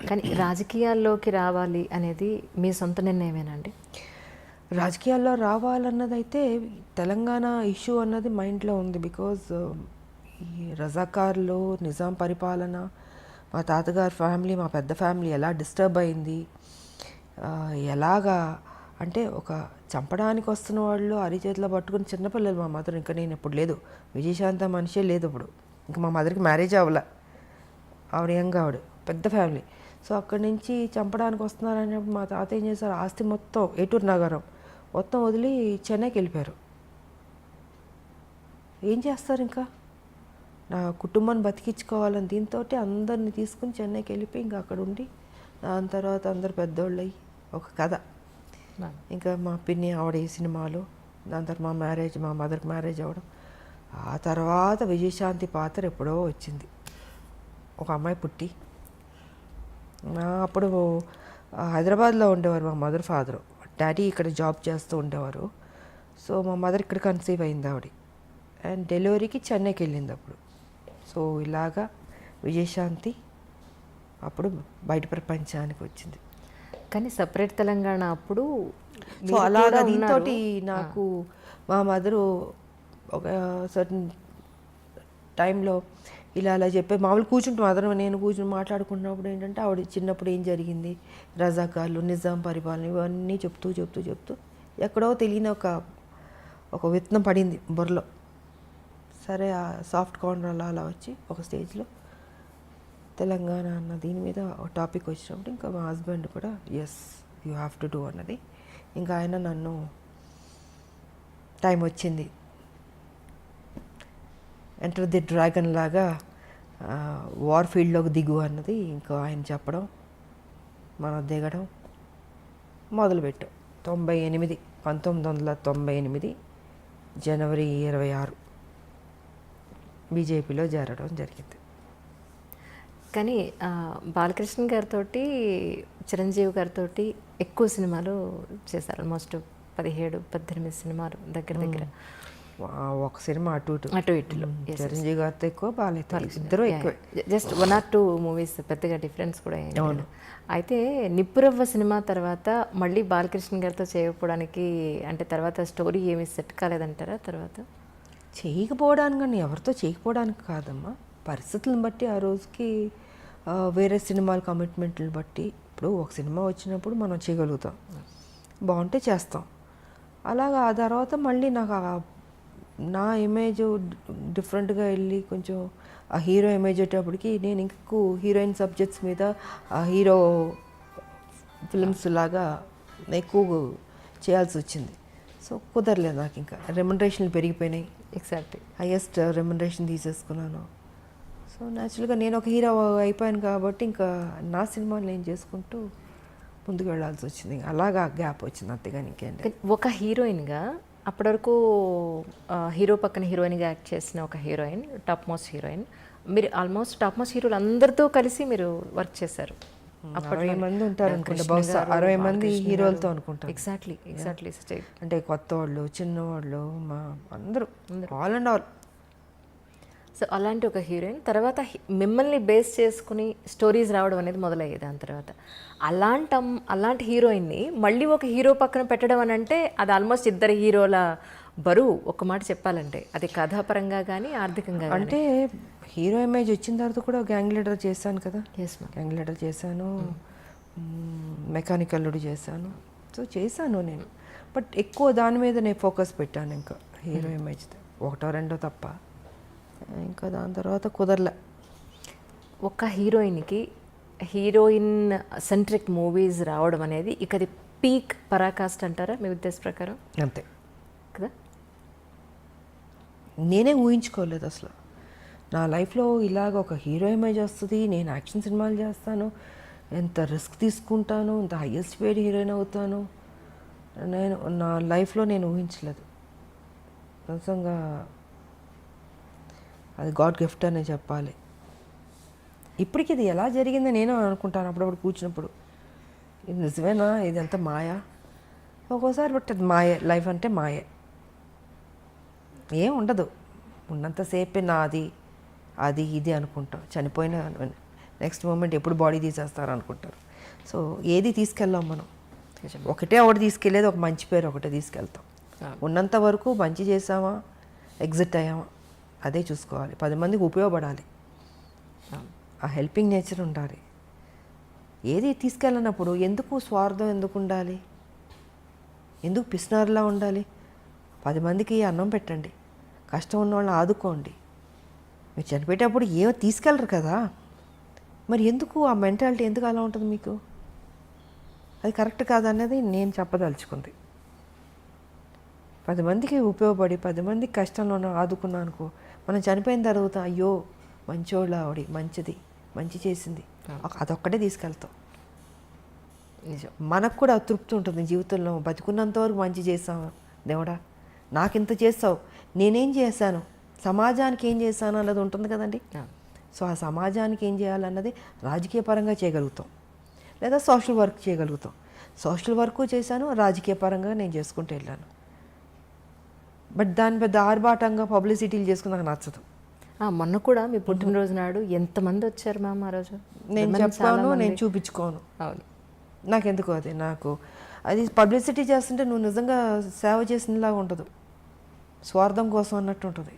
కానీ రాజకీయాల్లోకి రావాలి అనేది మీ సొంత నిర్ణయమేనండి? రాజకీయాల్లో రావాలన్నదైతే తెలంగాణ ఇష్యూ అన్నది మైండ్లో ఉంది. బికాజ్ ఈ రజాకార్లు, నిజాం పరిపాలన, మా తాతగారి ఫ్యామిలీ, మా పెద్ద ఫ్యామిలీ ఎలా డిస్టర్బ్ అయింది, ఎలాగా అంటే ఒక చంపడానికి వస్తున్న వాళ్ళు అరిచేతిలో పట్టుకుని చిన్నపిల్లలు. మా మదర్ ఇంకా నేను ఇప్పుడు లేదు, విజయశాంత మనిషే లేదు ఇప్పుడు. ఇంకా మా మదర్కి మ్యారేజ్ అవ్వలే, ఆవిడ యంగ్, ఆవిడ పెద్ద ఫ్యామిలీ. సో అక్కడి నుంచి చంపడానికి వస్తున్నారని మా తాత ఏం చేశారు, ఆస్తి మొత్తం ఏటూరు నగరం మొత్తం వదిలి చెన్నైకి వెళ్ళిపోయారు. ఏం చేస్తారు ఇంకా, నా కుటుంబాన్ని బతికించుకోవాలని దీంతో అందరిని తీసుకుని చెన్నైకి వెళ్ళిపోయి ఇంకా అక్కడ ఉండి దాని తర్వాత అందరు పెద్దోళ్ళు అయ్యి ఒక కథ. ఇంకా మా పిన్ని ఆవిడ ఈ సినిమాలు, దాని తర్వాత మా మ్యారేజ్, మా మదర్కి మ్యారేజ్ అవ్వడం. ఆ తర్వాత విజయశాంతి పాత్ర ఎప్పుడో వచ్చింది, ఒక అమ్మాయి పుట్టి. అప్పుడు హైదరాబాద్లో ఉండేవారు మా మదర్ ఫాదరు, డాడీ ఇక్కడ జాబ్ చేస్తూ ఉండేవారు. సో మా మదర్ ఇక్కడ కన్సీవ్ అయింది ఆవిడ, అండ్ డెలివరీకి చెన్నైకి వెళ్ళింది అప్పుడు. సో ఇలాగా విజయశాంతి అప్పుడు బయట ప్రపంచానికి వచ్చింది. కానీ సపరేట్ తెలంగాణ అప్పుడు సో అలాగా దీంతో నాకు మా మదరు ఒక సర్టన్ టైంలో ఇలా అలా చెప్పే మామూలు కూర్చుంటాం మదర్ నేను కూర్చుని మాట్లాడుకున్నప్పుడు ఏంటంటే ఆవిడ చిన్నప్పుడు ఏం జరిగింది, రజాకార్లు, నిజాం పరిపాలన, ఇవన్నీ చెప్తూ చెప్తూ చెప్తూ ఎక్కడో తెలియని ఒక విత్తనం పడింది బుర్రలో. సరే ఆ సాఫ్ట్ కార్నర్ అలా అలా వచ్చి ఒక స్టేజ్లో తెలంగాణ అన్న దీని మీద ఒక టాపిక్ వచ్చినప్పుడు ఇంకా మా హస్బెండ్ కూడా yes you have to do అన్నది. ఇంకా ఆయన నన్ను టైం వచ్చింది ఎంటర్ ది డ్రాగన్ లాగా వార్ ఫీల్డ్లోకి దిగు అన్నది ఇంకా ఆయన చెప్పడం, మనం దిగడం మొదలుపెట్టాం. 1998 జనవరి 26 బీజేపీలో చేరడం జరిగింది. కానీ బాలకృష్ణ గారితో, చిరంజీవి గారితో ఎక్కువ సినిమాలు చేశారు. ఆల్మోస్ట్ 17-18 సినిమాలు దగ్గర దగ్గర. ఒక సినిమా అటు ఇటులో చిరంజీవి గారితో ఎక్కువ, బాలకృష్ణ ఇద్దరు ఎక్కువ. జస్ట్ 1 or 2 మూవీస్, పెద్దగా డిఫరెన్స్ కూడా ఏం లేదు. అయితే నిప్పురవ్వ సినిమా తర్వాత మళ్ళీ బాలకృష్ణ గారితో చేయకపోవడానికి అంటే తర్వాత స్టోరీ ఏమి సెట్ కాలేదంటారా? తర్వాత చేయకపోవడానికి కానీ ఎవరితో చేయకపోవడానికి కాదమ్మా, పరిస్థితులను బట్టి ఆ రోజుకి వేరే సినిమాల కమిట్మెంట్లను బట్టి. ఇప్పుడు ఒక సినిమా వచ్చినప్పుడు మనం చేయగలుగుతాం, బాగుంటే చేస్తాం. అలాగా ఆ తర్వాత మళ్ళీ నాకు నా ఇమేజ్ డిఫరెంట్గా వెళ్ళి కొంచెం ఆ హీరో ఇమేజ్ వచ్చేటప్పటికి నేను ఇంకెక్కువ హీరోయిన్ సబ్జెక్ట్స్ మీద ఆ హీరో ఫిల్మ్స్ లాగా ఎక్కువ చేయాల్సి వచ్చింది. సో కుదరలేదు నాకు, ఇంకా రెమ్యునరేషన్లు పెరిగిపోయినాయి. ఎగ్జాక్ట్లీ హైయెస్ట్ రెమ్యునరేషన్ తీసేసుకున్నాను. సో న్యాచురల్గా నేను ఒక హీరో అయిపోయాను కాబట్టి ఇంకా నా సినిమాలు నేను చేసుకుంటూ ముందుకు వెళ్ళాల్సి వచ్చింది. అలాగా గ్యాప్ వచ్చింది, అంతేగాని ఇంకేంటి. ఒక హీరోయిన్గా అప్పటి వరకు హీరో పక్కన హీరోయిన్గా యాక్ట్ చేసిన ఒక హీరోయిన్, టాప్ మోస్ట్ హీరోయిన్. మీరు ఆల్మోస్ట్ టాప్ మోస్ట్ హీరోలు అందరితో కలిసి మీరు వర్క్ చేశారు. 60 మంది ఉంటారు అనుకుంటా, బహుశా 60 మంది హీరోలతో అనుకుంటారు. ఎగ్జాక్ట్లీ అంటే కొత్త వాళ్ళు, చిన్నవాళ్ళు, మా అందరూ ఆల్ అండ్ ఆల్. సో అలాంటి ఒక హీరోయిన్ తర్వాత మిమ్మల్ని బేస్ చేసుకుని స్టోరీస్ రావడం అనేది మొదలయ్యేది. దాని తర్వాత అలాంటి హీరోయిన్ని మళ్ళీ ఒక హీరో పక్కన పెట్టడం అని అంటే అది ఆల్మోస్ట్ ఇద్దరు హీరోల బరువు. ఒక మాట చెప్పాలంటే అది కథాపరంగా కానీ ఆర్థికంగా అంటే హీరో ఇమేజ్ వచ్చిన తర్వాత కూడా గ్యాంగ్ లీడర్ చేశాను కదా. గ్యాంగ్ లీడర్ చేశాను, మెకానికల్ చేశాను. సో చేశాను నేను, బట్ ఎక్కువ దాని మీద నేను ఫోకస్ పెట్టాను. ఇంకా హీరో ఇమేజ్ ఒకటో రెండో తప్ప, ఇంకా దాని తర్వాత కుదరలే. ఒక హీరోయిన్కి హీరోయిన్ సెంట్రిక్ మూవీస్ రావడం అనేది ఇక అది పీక్ పరాకాష్ట అంటారా మీ ఉద్దేశ ప్రకారం? అంతే కదా, నేనే ఊహించుకోలేదు అసలు నా లైఫ్లో ఇలాగ ఒక హీరో ఇమేజ్ వస్తుంది, నేను యాక్షన్ సినిమాలు చేస్తాను, ఎంత రిస్క్ తీసుకుంటాను, ఎంత హైయెస్ట్ పేడ్ హీరోయిన్ అవుతాను, నేను నా లైఫ్లో నేను ఊహించలేదు. నిజంగా అది గాడ్ గిఫ్ట్ అనే చెప్పాలి. ఇప్పటికి ఇది ఎలా జరిగిందో నేను అనుకుంటాను అప్పుడప్పుడు కూర్చున్నప్పుడు, ఇది నిజమేనా, ఇది అంత మాయా ఒక్కోసారి. బట్ అది మాయే, లైఫ్ అంటే మాయే, ఏం ఉండదు. ఉన్నంతసేపే నాది అది ఇది అనుకుంటాం. చనిపోయిన నెక్స్ట్ మూమెంట్ ఎప్పుడు బాడీ తీసేస్తారు అనుకుంటారు. సో ఏది తీసుకెళ్ళాం మనం, నిజమే. ఒకటే ఒకటి తీసుకెళ్ళేది, ఒక మంచి పేరు ఒకటే తీసుకెళ్తాం. ఉన్నంత వరకు మంచి చేసామా, ఎగ్జిట్ అయ్యామా, అదే చూసుకోవాలి. 10 మందికి ఉపయోగపడాలి, ఆ హెల్పింగ్ నేచర్ ఉండాలి. ఏది తీసుకెళ్ళినప్పుడు ఎందుకు స్వార్థం ఎందుకు ఉండాలి, ఎందుకు పిసినారులా ఉండాలి? 10 మందికి అన్నం పెట్టండి, కష్టం ఉన్న వాళ్ళని ఆదుకోండి. మీరు చనిపోయేటప్పుడు ఏమో తీసుకెళ్ళరు కదా, మరి ఎందుకు ఆ మెంటాలిటీ ఎందుకు అలా ఉంటుంది మీకు? అది కరెక్ట్ కాదన్నది నేను చెప్పదలుచుకుంది. 10 మందికి ఉపయోగపడి 10 మందికి కష్టంలో ఉన్న ఆదుకున్నా అనుకో, మనం చనిపోయిన తర్వాత అయ్యో మంచోళ్ళ ఆవిడ, మంచిది, మంచి చేసింది, అదొక్కటే తీసుకెళ్తాం. నిజం. మనకు కూడా తృప్తి ఉంటుంది జీవితంలో. బతికున్నంత వరకు మంచి చేసాము దేవుడా, నాకింత చేస్తావు, నేనేం చేశాను, సమాజానికి ఏం చేశాను అన్నది ఉంటుంది కదండి. సో ఆ సమాజానికి ఏం చేయాలన్నది రాజకీయ పరంగా చేయగలుగుతాం, లేదా సోషల్ వర్క్ చేయగలుగుతాం. సోషల్ వర్క్ చేశాను, రాజకీయ పరంగా నేను చేసుకుంటూ వెళ్ళాను. బట్ దాని పెద్ద ఆర్భాటంగా పబ్లిసిటీలు చేసుకుని నాకు నచ్చదు. మొన్న కూడా మీ పుట్టినరోజు నాడు ఎంతమంది వచ్చారు మ్యామ్ ఆ రోజు? నేను చెప్పాను, నేను చూపించుకోను. అవును, నాకెందుకు నాకు అది పబ్లిసిటీ చేస్తుంటే నువ్వు నిజంగా సేవ చేసినలాగా ఉండదు, స్వార్థం కోసం అన్నట్టు ఉంటుంది.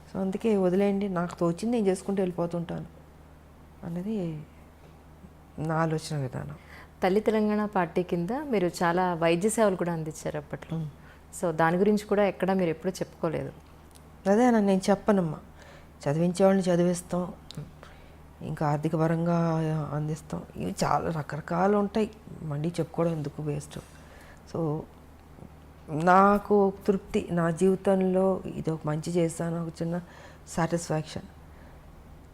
సో అందుకే వదిలేయండి, నాకు తోచింది నేను చేసుకుంటూ వెళ్ళిపోతుంటాను అనేది నా ఆలోచన విధానం. తల్లి తెలంగాణ పార్టీ కింద మీరు చాలా వైద్య సేవలు కూడా అందించారు అప్పట్లో. సో దాని గురించి కూడా ఎక్కడ మీరు ఎప్పుడూ చెప్పుకోలేదు. అదే నేను చెప్పనమ్మా, చదివించే వాళ్ళని చదివిస్తాం, ఇంకా ఆర్థిక పరంగా అందిస్తాం, ఇవి చాలా రకరకాలు ఉంటాయి, మళ్ళీ చెప్పుకోవడం ఎందుకు వేస్ట్. సో నాకు తృప్తి, నా జీవితంలో ఇది ఒక మంచి చేస్తాను, ఒక చిన్న సాటిస్ఫాక్షన్.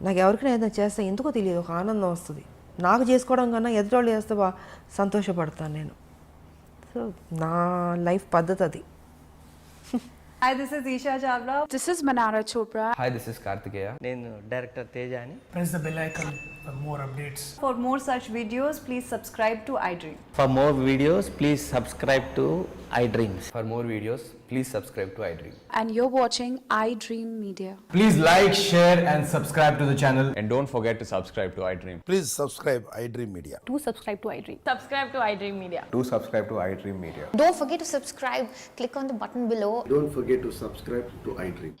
నాకు ఎవరికైనా ఏదైనా చేస్తే ఎందుకో తెలియదు, ఒక ఆనందం వస్తుంది. నాకు చేసుకోవడం కన్నా ఎదుటోళ్ళు చేస్తే సంతోషపడతాను నేను. సో నా లైఫ్ పద్ధతి అది. Hi, this is Isha Chavla. This is Manara Chopra. Hi, this is Kartikeya. నేను డైరెక్టర్ తేజ అని. Press the bell icon for more updates. For more such videos, please subscribe to iDream. For more videos, please subscribe to iDreams. For more videos, please subscribe to iDream. And you're watching iDream Media. Please like, share and subscribe to the channel. And don't forget to subscribe to iDream. Please subscribe iDream Media. Do subscribe to iDream. Subscribe to iDream Media. Do subscribe to iDream Media. Don't forget to subscribe. Click on the button below. Don't forget to subscribe to iDream.